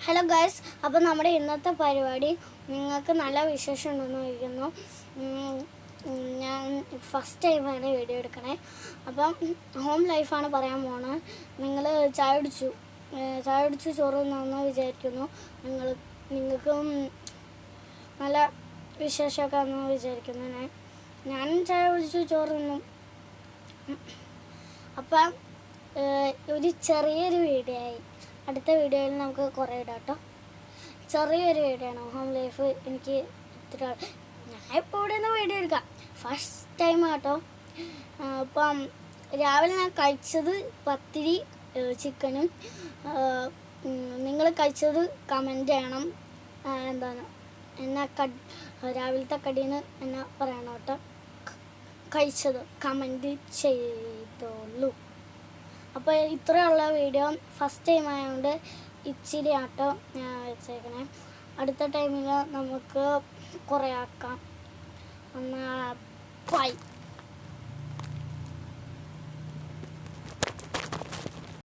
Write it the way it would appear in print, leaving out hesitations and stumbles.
Hello guys, അപ്പോൾ നമ്മുടെ ഇന്നത്തെ പരിപാടി നിങ്ങൾക്ക് നല്ല വിശേഷം ഉണ്ടെന്ന് ചോദിക്കുന്നു. ഞാൻ ഫസ്റ്റ് ടൈമാണ് വീഡിയോ എടുക്കണേ. അപ്പം ഹോം ലൈഫാണ് പറയാൻ പോണത്. നിങ്ങൾ ചായ കുടിച്ചു ചോറ് തിന്നെന്ന് വിചാരിക്കുന്നു. നിങ്ങൾക്കും നല്ല വിശേഷമൊക്കെ എന്ന് വിചാരിക്കുന്നു. ഞാനും ചായ കുടിച്ചു ചോറ് തിന്നു. അപ്പം ഒരു ചെറിയൊരു വീഡിയോ ആയി. അടുത്ത വീഡിയോയിൽ നമുക്ക് കുറേ ഇടാം കേട്ടോ. ചെറിയൊരു വീഡിയോ ആണ് ഹോം ലൈഫ്. എനിക്ക് ഞാൻ ഇപ്പോൾ ഇവിടെ നിന്ന് വീഡിയോ എടുക്കാം. ഫസ്റ്റ് ടൈം കേട്ടോ. അപ്പം രാവിലെ ഞാൻ കഴിച്ചത് പത്തിരി ചിക്കനും. നിങ്ങൾ കഴിച്ചത് കമൻറ്റ് ചെയ്യണം. എന്താണ് രാവിലത്തെ കടീന്ന് എന്നാ പറയണം കേട്ടോ. കഴിച്ചത് കമൻറ്റ് ചെയ്തോളൂ. അപ്പോൾ ഇത്രയുള്ള വീഡിയോ ഫസ്റ്റ് ടൈം ആയതുകൊണ്ട് ഇച്ചിരി ആട്ടോ ഞാൻ വെച്ചേക്കണേ. അടുത്ത ടൈമിൽ നമുക്ക് കുറേ ആക്കാം. എന്നാൽ ബൈ.